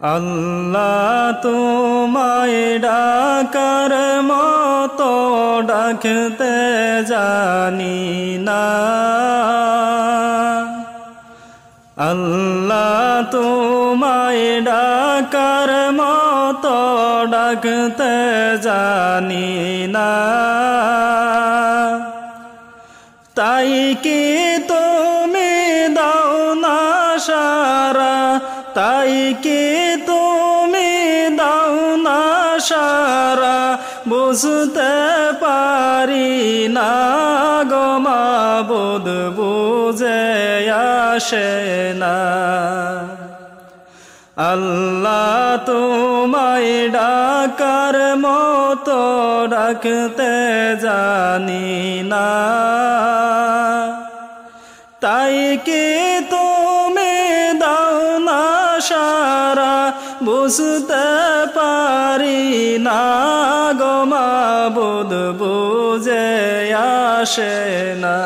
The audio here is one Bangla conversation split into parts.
আল্লাহ তোমায় ডাকার মতো ডাকতে জানি না, আল্লাহ তোমায় ডাকার মতো ডাকতে জানি না। তাই কি তুমি দাও না সারা, তাই কি তুমি দাও না সারা, বুঝতে পারি না গো মাবুদ, বুঝে আসে না। আল্লাহ তোমায় ডাকার মতো ডাকতে জানি না, তাই কি তুমি দাও না সারা, বুঝতে পারি না গো মাবুদ, বুঝে আসে না।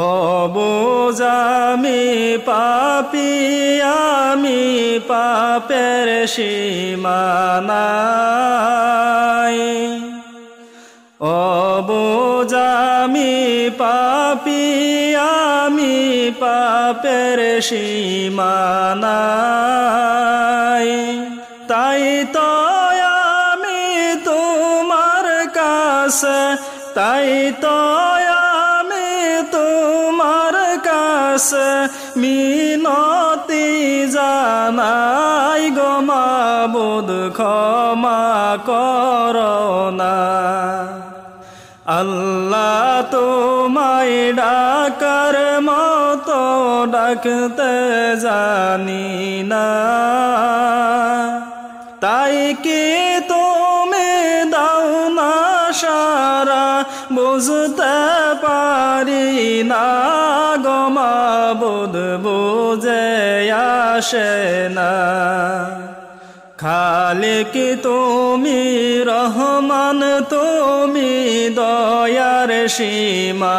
ও বুঝ আমি পাপী, আমি পাপের সীমানাই, ও বুঝ আমি পাপী, আমি পাপের সীমানাই। তাই তো আমি তোমার কাছে, তাই তো আমি তোমার কাছে মিনতি জানাই গো মাবুদ, ক্ষমা করো না। আল্লাহ তোমায় ডাকার মতো ডাকতে জানি না, তাই কি তুমি দাও না সারা, বুঝতে পারি না গো মাবুদ, বুঝে আসে না। খালিক তুমি রহমান, তুমি দয়ার সীমানাই,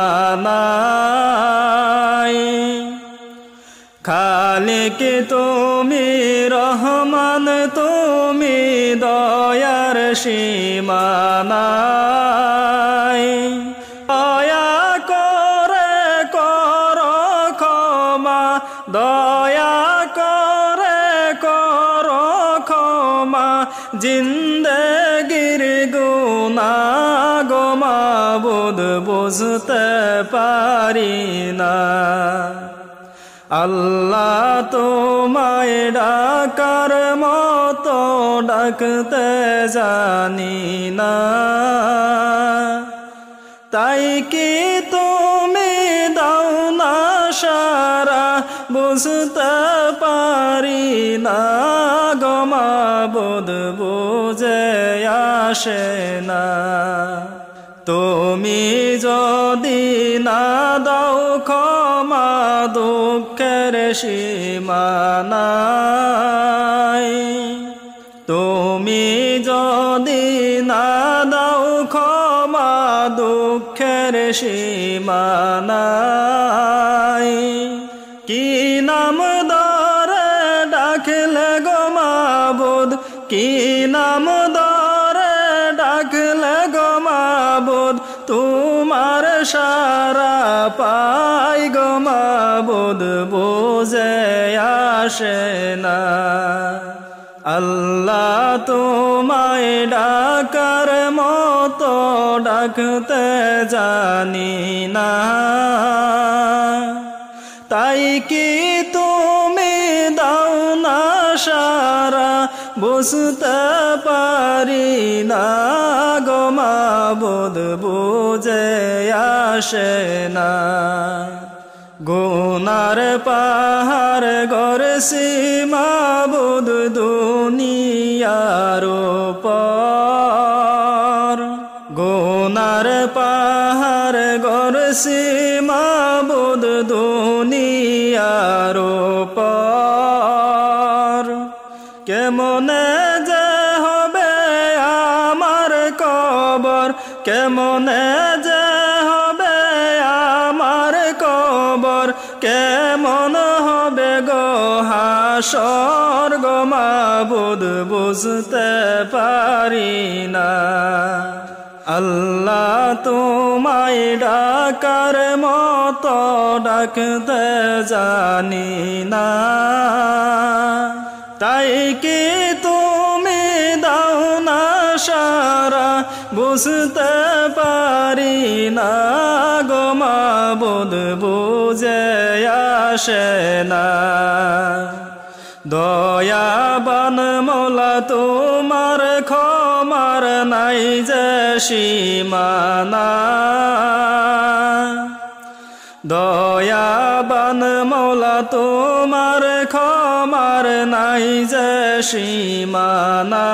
খালিক তুমি রহমান, তুমি দয়ার সীমানাই। দয়া করে করো ক্ষমা, দয়া করে করো ক্ষমা, জিন্দেগির গুনাহ গো মাবুদ, বুঝতে পারি না। আল্লাহ তোমায় ডাকার মতো ডাকতে জানি না, তাই কি তুমি দাও না সারা, বুঝতে পারি না গো মাবুদ, বুঝে আসে না। তুমি যদি না দাও ক্ষমা, দুঃখের সীমানাই, তুমি যদি না দাও ক্ষমা, দুঃখের সীমানাই। কি নাম ধরে ডাকলে গো মাবুদ, কি নাম ধরে ডাকলে গো মাবুদ, তোমার সারা পাই গো মাবুদ, বুঝে আসে না। আল্লাহ তোমায় ডাকার মতো ডাকতে জানি না, তাই কি তুমি দাও না সারা, বুঝতে পারি না গো মাবুদ, বুঝে আসে না। গুনার পাহাড় গড়ছি মাবুদ দুনিয়ার উপর, গুনার পাহাড় গড়ছি মাবুদ দুনিয়ার উপর। কেমনে যে হবে আমার কবর, কেমনে যে হবে আমার কবর, কেমন হবে গো হাসর গো মাবুদ বুঝতে পারি না আল্লাহ তোমায় ডাকার মতো ডাকতে জানি না তাই কি তুমি দাও না সারা বুঝতে পারি না গো মাবুদ বুঝে আসে না দয়াবান মওলা তোমার ক্ষমার নাই যে সীমানা দয়াবান মওলা তোমার ক্ষমার নাই যে সীমানা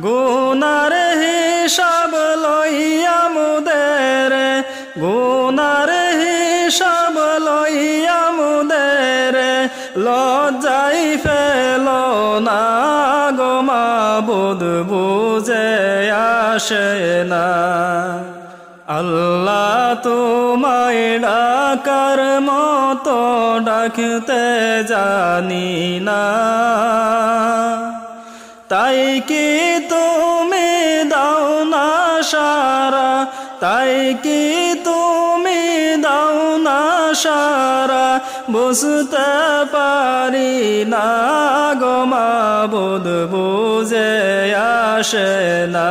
গুনার হিসাব লইয়া মুদের গুনার হিসাব লইয়া মুদের লজ্জাই ফেল না গো মাবুদ বুঝে আসে না আল্লাহ তোমায় ডাকার মতো ডাকতে জানি না তাই কি তুমি দাও না সারা তাই কি তুমি দাও না সারা বুঝতে পারি না গো মাবুদ বুঝে আসে না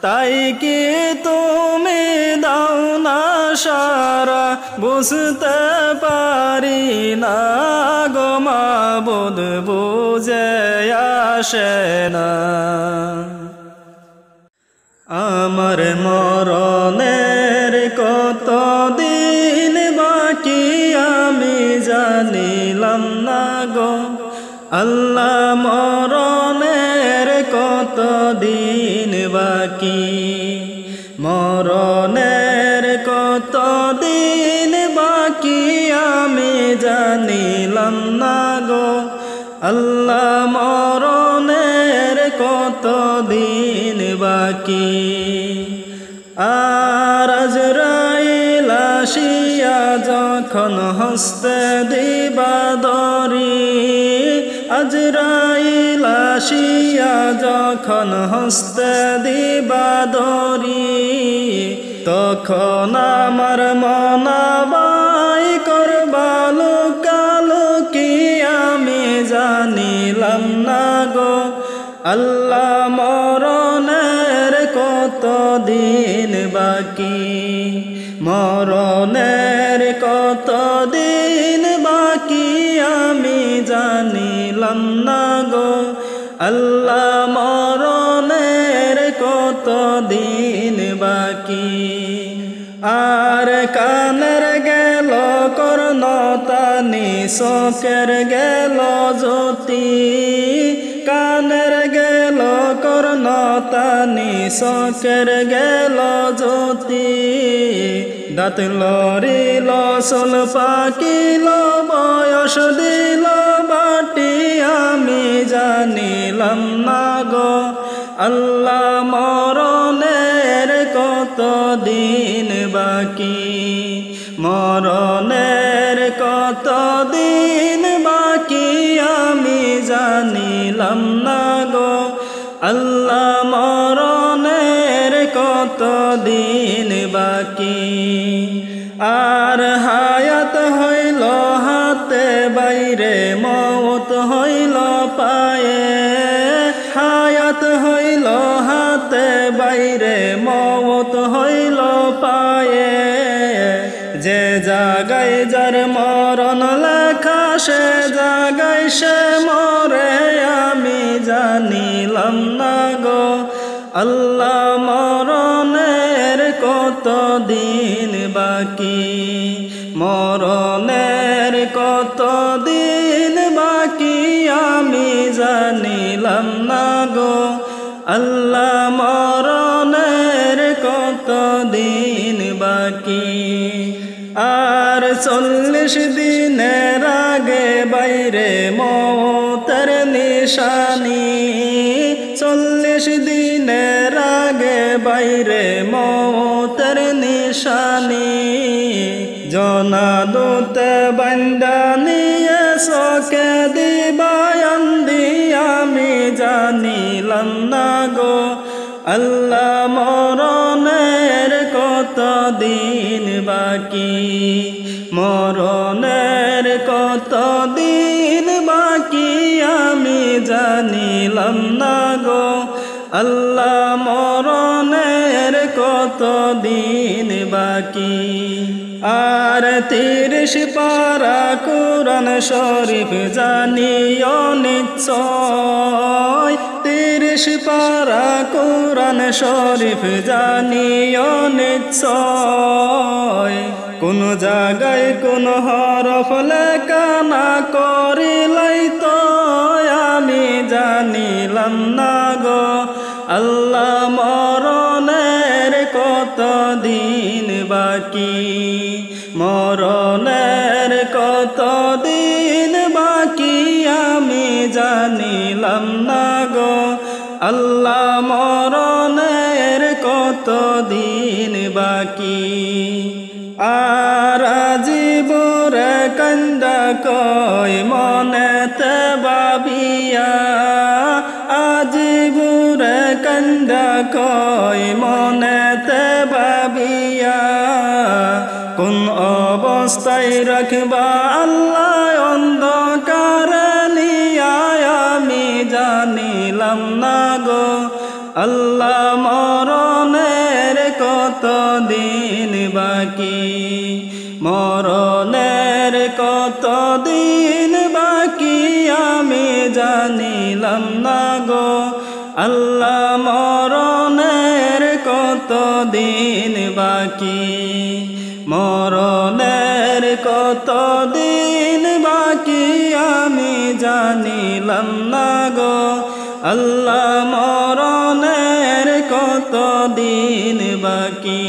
তাই কি তুমি দাও না সারা বুঝতে পারি না গো মাবুদ বুঝে আসে না আমার মরণের কত দিন বাকি আমি জানিলাম না গো আল্লাহ মরণের কত দিন বাকি মরণের কত দিন বাকি আমি জানিলাম না গো আল্লাহ মরণের কত দিন বাকি আর আজরাইল আসিয়া যখন হস্তে দিবা দরি আজরাইল আসিয়া যখন হস্তে দিবা দরি তখন আমার মনাবাই করবা লোকালোকি আমি জানিলাম না গো আল্লাহ মরণের কত দিন বাকি মরণের কত দিন বাকি আমি জানিলাম না গো আল্লাহ মরণের কত দিন বাকি আর কানের গেল কর্ণতানি চোখের গেল জ্যোতি কানের গেল কর্ণতানি চোখের গেল জ্যোতি দাঁত লড়িল চল পাকিল বয়স দিল বাটি আমি জানিলাম না গো আল্লাহ মরণের কত দিন বাকি মরণের কত দিন বাকি আমি জানিলাম না গো আল্লাহ মরণের কত দিন বাকি আর হায়াত হইল হাতে বাইরে মওত হইল পায়ে হায়াত হইল হাতে বাইরে মওত হইল পায়ে যে জাগায় যার মরণ লেখা সে জাগায় সে মরে আমি জানিলাম না গো আল্লাহ মরণের কত দিন বাকি মরণের কত দিন বাকি আমি জানিলাম না গো আল্লাহ মরণের কত দিন বাকি আর 40 দিনের আগে বাইরে মওতের নিশানি 40 দিনের আগে বাইরে মওতের নিশানি জনা দূতে বান্ধ কান্দা নিয়ে সকে দিবায়ন দিয়া আমি জানিলাম না গো আল্লাহ মরণের কত দিন বাকি মরণের কত দিন বাকি আমি জানিলাম না গো আল্লাহ মরণের কত দিন বাকি আর 30 পারা কুরআন শরীফ জানিও নিশ্চয় 30 পারা কুরআন শরীফ জানিও নিশ্চয় কোন জায়গায় কোন হরফ লেখা না করিলাই তো আমি জানিলাম না গো আল্লাহ মরণের কত দিন বাকি মরণের কত দিন বাকি আমি জানিলাম না গো আল্লাহ মরণের কত দিন বাকি আর জীবরে কান্দা কই মনেতে ভাবিয়া আজিবুরে কান্দা কই মনেতে ভাবিয়া কোন অবস্থায় রাখবা আল্লাহ অন্ধকার নিয়া আমি জানিলাম না গো আল্লাহ মরণের কত দিন বাকি মরণের কত দিন বাকি আমি জানিলাম না গো আল্লাহ মরণের কত দিন বাকি মরণের কত দিন বাকি আমি জানিলাম না গো আল্লাহ মরণের কত দিন বাকি।